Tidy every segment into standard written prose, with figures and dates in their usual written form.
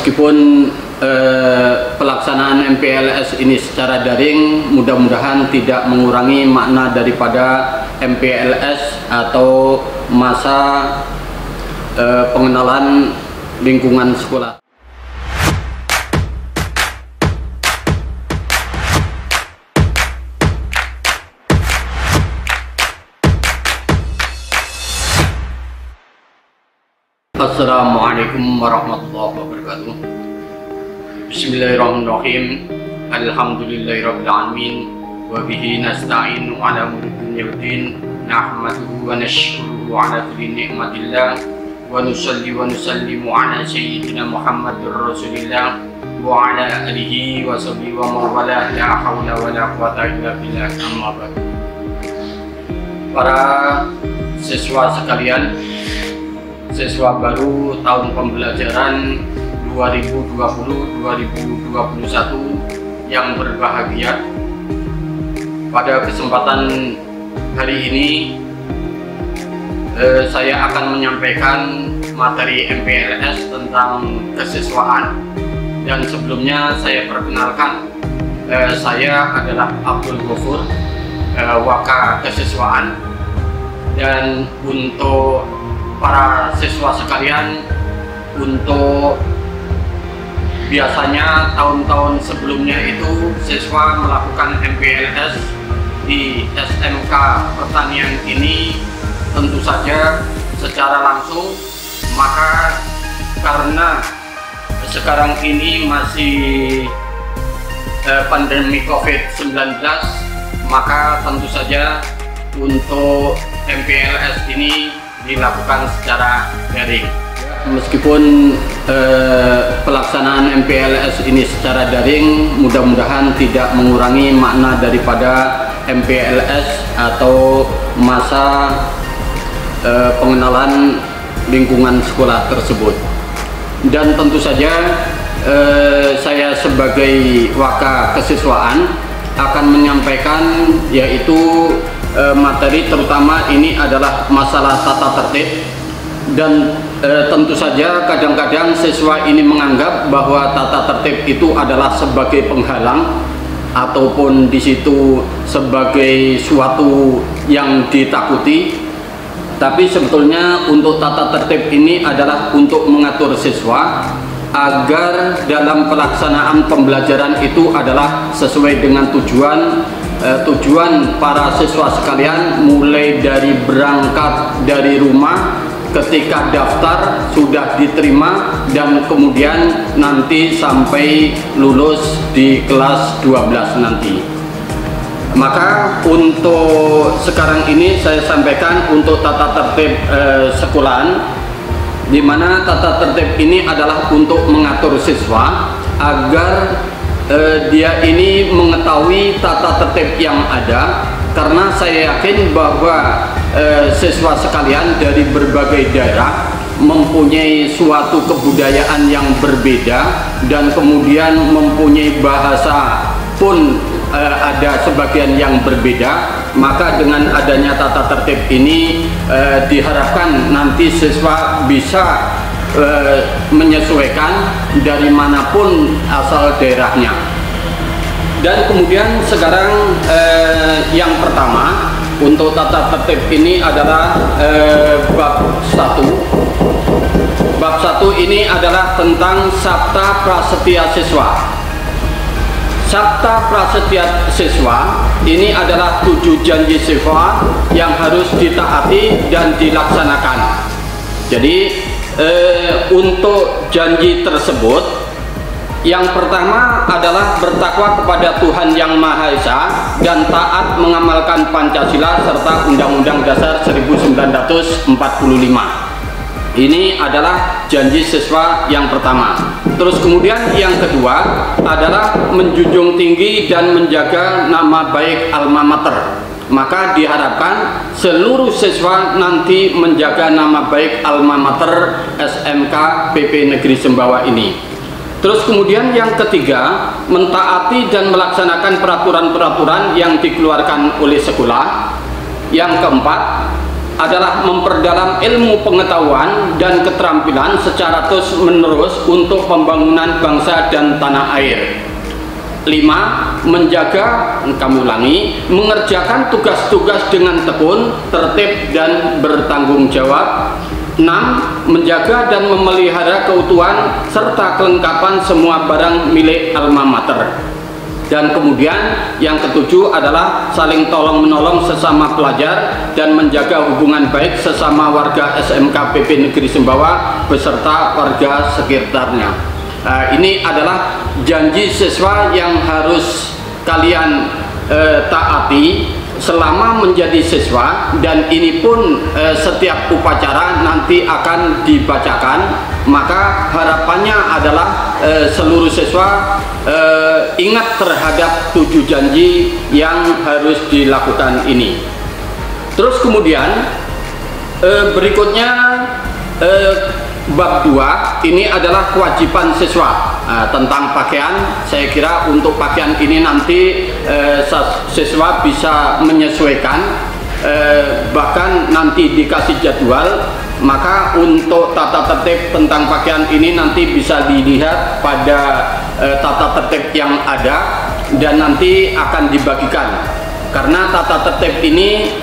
Meskipun pelaksanaan MPLS ini secara daring, mudah-mudahan tidak mengurangi makna daripada MPLS atau masa pengenalan lingkungan sekolah. Assalamualaikum warahmatullahi wabarakatuh. Bismillahirrahmanirrahim. Alhamdulillahirabbil alamin wa bihi nasta'inu ala umuri dunya waddin. Nahmaduhu wa nashkuruhu ala kulli ni'matillah wa nusalli wa nusallimu ala sayyidina Muhammadur Rasulillah wa ala alihi wa sahbihi wa mawala. La haula wa la quwata illa billah. Amma ba'd. Para siswa sekalian, siswa baru tahun pembelajaran 2020-2021 yang berbahagia, pada kesempatan hari ini saya akan menyampaikan materi MPLS tentang kesiswaan. Dan sebelumnya saya perkenalkan, saya adalah Abdul Ghafur, Waka Kesiswaan. Dan untuk para siswa sekalian, untuk biasanya tahun-tahun sebelumnya itu siswa melakukan MPLS di SMK Pertanian ini tentu saja secara langsung, maka karena sekarang ini masih pandemi COVID-19, maka tentu saja untuk MPLS ini dilakukan secara daring. Meskipun pelaksanaan MPLS ini secara daring, mudah-mudahan tidak mengurangi makna daripada MPLS atau masa pengenalan lingkungan sekolah tersebut. Dan tentu saja saya sebagai Waka Kesiswaan akan menyampaikan yaitu materi, terutama ini adalah masalah tata tertib. Dan tentu saja kadang-kadang siswa ini menganggap bahwa tata tertib itu adalah sebagai penghalang ataupun di situ sebagai suatu yang ditakuti. Tapi sebetulnya untuk tata tertib ini adalah untuk mengatur siswa agar dalam pelaksanaan pembelajaran itu adalah sesuai dengan tujuan para siswa sekalian, mulai dari berangkat dari rumah, ketika daftar sudah diterima, dan kemudian nanti sampai lulus di kelas 12 nanti. Maka untuk sekarang ini saya sampaikan untuk tata tertib sekolahan, di mana tata tertib ini adalah untuk mengatur siswa agar dia ini mengetahui tata tertib yang ada, karena saya yakin bahwa siswa sekalian dari berbagai daerah mempunyai suatu kebudayaan yang berbeda, dan kemudian mempunyai bahasa pun ada sebagian yang berbeda. Maka dengan adanya tata tertib ini diharapkan nanti siswa bisa menyesuaikan dari manapun asal daerahnya. Dan kemudian sekarang yang pertama untuk tata tertib ini adalah bab 1. Bab 1 ini adalah tentang Sabta Prasetya Siswa. Sabta Prasetya Siswa ini adalah 7 janji siswa yang harus ditaati dan dilaksanakan. Jadi untuk janji tersebut, yang pertama adalah bertakwa kepada Tuhan Yang Maha Esa dan taat mengamalkan Pancasila serta Undang-Undang Dasar 1945. Ini adalah janji siswa yang pertama. Terus kemudian yang kedua adalah menjunjung tinggi dan menjaga nama baik alma mater. Maka diharapkan seluruh siswa nanti menjaga nama baik alma mater SMK PP Negeri Sembawa ini. Terus kemudian yang ketiga, mentaati dan melaksanakan peraturan-peraturan yang dikeluarkan oleh sekolah. Yang keempat adalah memperdalam ilmu pengetahuan dan keterampilan secara terus-menerus untuk pembangunan bangsa dan tanah air. 5. Menjaga, kami ulangi, mengerjakan tugas-tugas dengan tekun, tertib, dan bertanggung jawab. 6. Menjaga dan memelihara keutuhan serta kelengkapan semua barang milik alma mater. Dan kemudian yang ketujuh adalah saling tolong-menolong sesama pelajar dan menjaga hubungan baik sesama warga SMK PP Negeri Sumbawa beserta warga sekitarnya. Ini adalah janji siswa yang harus kalian taati selama menjadi siswa, dan ini pun setiap upacara nanti akan dibacakan. Maka harapannya adalah seluruh siswa ingat terhadap 7 janji yang harus dilakukan ini. Terus kemudian berikutnya bab 2 ini adalah kewajiban siswa tentang pakaian. Saya kira untuk pakaian ini nanti siswa bisa menyesuaikan, bahkan nanti dikasih jadwal. Maka untuk tata tertib tentang pakaian ini nanti bisa dilihat pada tata tertib yang ada dan nanti akan dibagikan. Karena tata tertib ini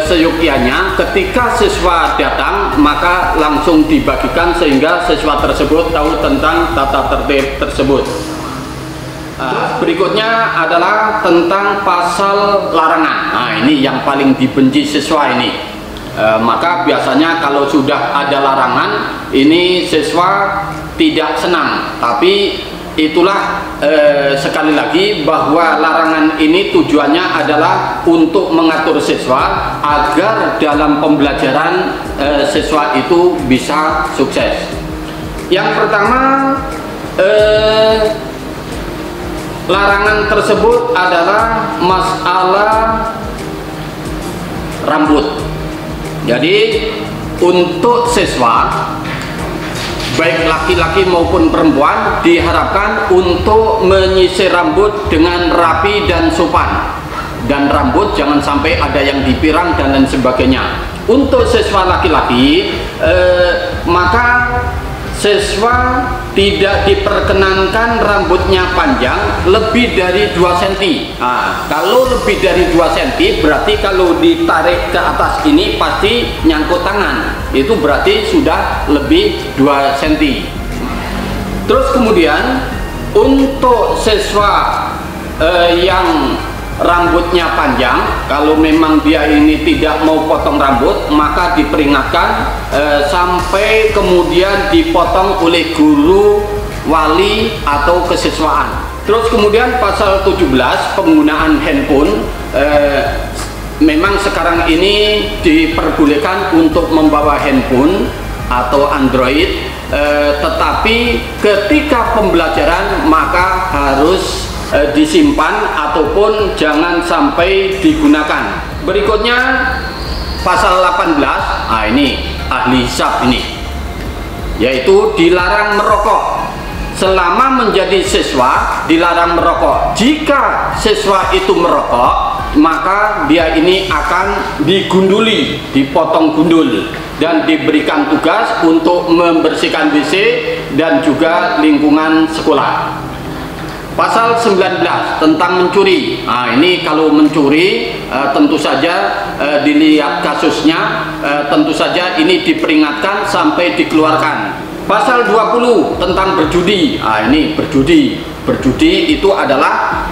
seyogyanya ketika siswa datang maka langsung dibagikan sehingga siswa tersebut tahu tentang tata tertib tersebut. Berikutnya adalah tentang pasal larangan. Nah, ini yang paling dibenci siswa ini. Maka biasanya kalau sudah ada larangan ini siswa tidak senang, tapi itulah sekali lagi bahwa larangan ini tujuannya adalah untuk mengatur siswa agar dalam pembelajaran siswa itu bisa sukses. Yang pertama, larangan tersebut adalah masalah rambut. Jadi untuk siswa baik laki-laki maupun perempuan diharapkan untuk menyisir rambut dengan rapi dan sopan, dan rambut jangan sampai ada yang dipirang dan lain sebagainya. Untuk siswa laki-laki maka siswa tidak diperkenankan rambutnya panjang lebih dari 2 cm. Kalau lebih dari 2 cm berarti kalau ditarik ke atas ini pasti nyangkut tangan, itu berarti sudah lebih 2 cm. Terus kemudian untuk siswa yang rambutnya panjang, kalau memang dia ini tidak mau potong rambut maka diperingatkan sampai kemudian dipotong oleh guru, wali, atau kesiswaan. Terus kemudian pasal 17 penggunaan handphone, memang sekarang ini diperbolehkan untuk membawa handphone atau Android, tetapi ketika pembelajaran maka harus disimpan ataupun jangan sampai digunakan. Berikutnya pasal 18, ini ahli hisab ini, yaitu dilarang merokok. Selama menjadi siswa dilarang merokok. Jika siswa itu merokok maka dia ini akan digunduli, dipotong gundul, dan diberikan tugas untuk membersihkan WC dan juga lingkungan sekolah. Pasal 19 tentang mencuri. Ini kalau mencuri tentu saja dilihat kasusnya, tentu saja ini diperingatkan sampai dikeluarkan. Pasal 20 tentang berjudi. Ini berjudi itu adalah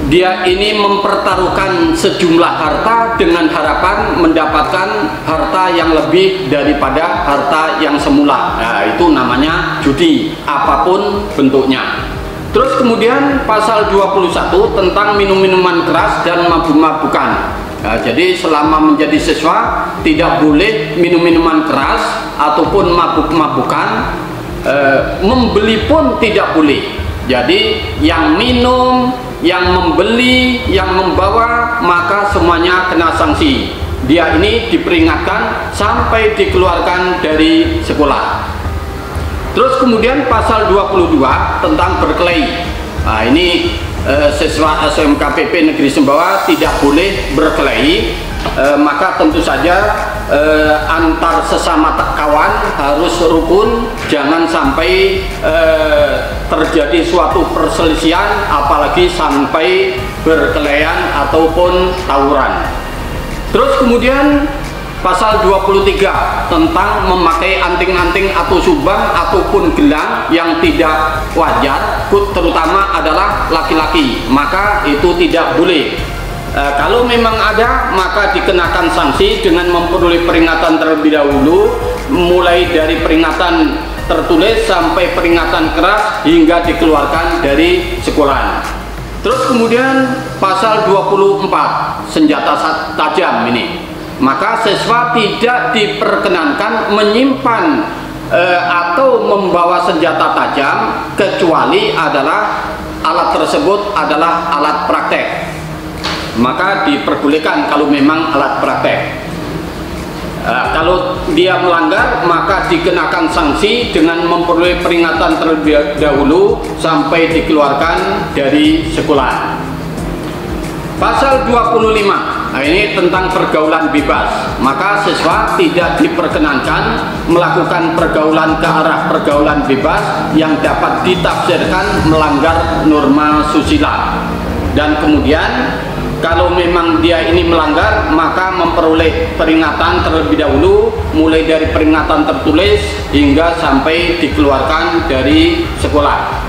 dia ini mempertaruhkan sejumlah harta dengan harapan mendapatkan harta yang lebih daripada harta yang semula. Itu namanya judi, apapun bentuknya. Terus kemudian pasal 21 tentang minum-minuman keras dan mabuk-mabukan. Jadi selama menjadi siswa tidak boleh minum-minuman keras ataupun mabuk-mabukan, membeli pun tidak boleh. Jadi yang minum, yang membeli, yang membawa, maka semuanya kena sanksi. Dia ini diperingatkan sampai dikeluarkan dari sekolah. Terus kemudian pasal 22 tentang berkelahi. Ini siswa SMK PP Negeri Sumbawa tidak boleh berkelahi maka tentu saja antar sesama kawan harus rukun, jangan sampai terjadi suatu perselisihan, apalagi sampai berkelahian ataupun tawuran. Terus kemudian pasal 23 tentang memakai anting-anting atau subang ataupun gelang yang tidak wajar, terutama adalah laki-laki, maka itu tidak boleh. Kalau memang ada, maka dikenakan sanksi dengan memperoleh peringatan terlebih dahulu, mulai dari peringatan tertulis sampai peringatan keras hingga dikeluarkan dari sekolah. Terus kemudian pasal 24 senjata tajam ini, maka siswa tidak diperkenankan menyimpan atau membawa senjata tajam kecuali adalah alat tersebut adalah alat praktek, maka diperbolehkan kalau memang alat praktek. Kalau dia melanggar, maka dikenakan sanksi dengan memperoleh peringatan terlebih dahulu sampai dikeluarkan dari sekolah. Pasal 25, nah ini tentang pergaulan bebas, maka siswa tidak diperkenankan melakukan pergaulan ke arah pergaulan bebas yang dapat ditafsirkan melanggar norma susila. Dan kemudian kalau memang dia ini melanggar, maka memperoleh peringatan terlebih dahulu, mulai dari peringatan tertulis hingga sampai dikeluarkan dari sekolah.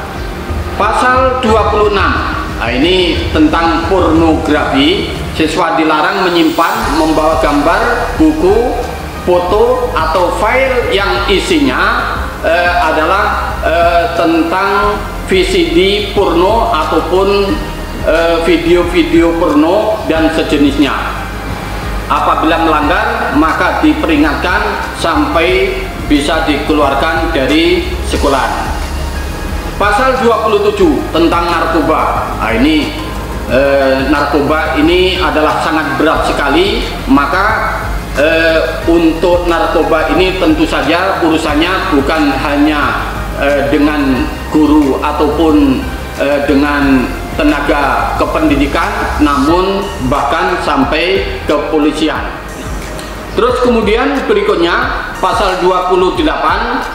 Pasal 26, nah ini tentang pornografi, siswa dilarang menyimpan, membawa gambar, buku, foto, atau file yang isinya adalah tentang VCD porno ataupun video-video porno dan sejenisnya. Apabila melanggar, maka diperingatkan sampai bisa dikeluarkan dari sekolah. Pasal 27 tentang narkoba. Nah, ini narkoba ini adalah sangat berat sekali, maka untuk narkoba ini tentu saja urusannya bukan hanya dengan guru ataupun dengan tenaga kependidikan, namun bahkan sampai kepolisian. Terus kemudian berikutnya pasal 28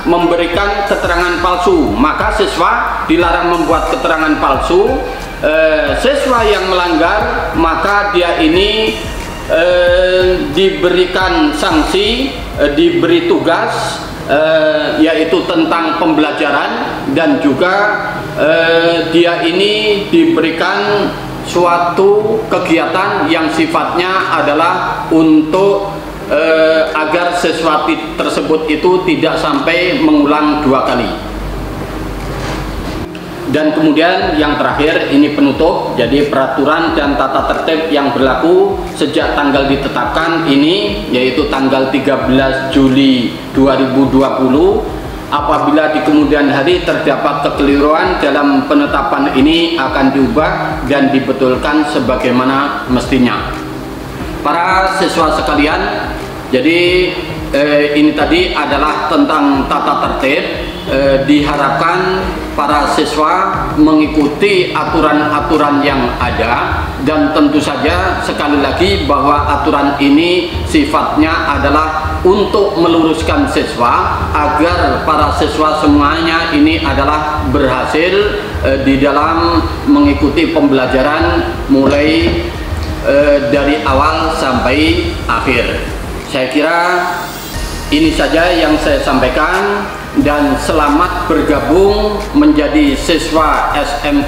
memberikan keterangan palsu, maka siswa dilarang membuat keterangan palsu. Siswa yang melanggar, maka dia ini diberikan sanksi, diberi tugas, yaitu tentang pembelajaran, dan juga dia ini diberikan suatu kegiatan yang sifatnya adalah untuk agar siswa tersebut itu tidak sampai mengulang 2 kali. Dan kemudian yang terakhir ini penutup, jadi peraturan dan tata tertib yang berlaku sejak tanggal ditetapkan ini, yaitu tanggal 13 Juli 2020. Apabila di kemudian hari terdapat kekeliruan dalam penetapan ini, akan diubah dan dibetulkan sebagaimana mestinya. Para siswa sekalian, jadi ini tadi adalah tentang tata tertib. Diharapkan para siswa mengikuti aturan-aturan yang ada, dan tentu saja sekali lagi bahwa aturan ini sifatnya adalah untuk meluruskan siswa agar para siswa semuanya ini adalah berhasil di dalam mengikuti pembelajaran mulai dari awal sampai akhir. Saya kira ini saja yang saya sampaikan, dan selamat bergabung menjadi siswa SMK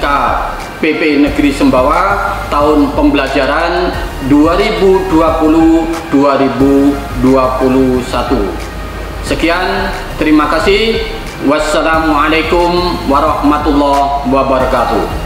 PP Negeri Sembawa tahun pembelajaran 2020-2021. Sekian, terima kasih. Wassalamualaikum warahmatullahi wabarakatuh.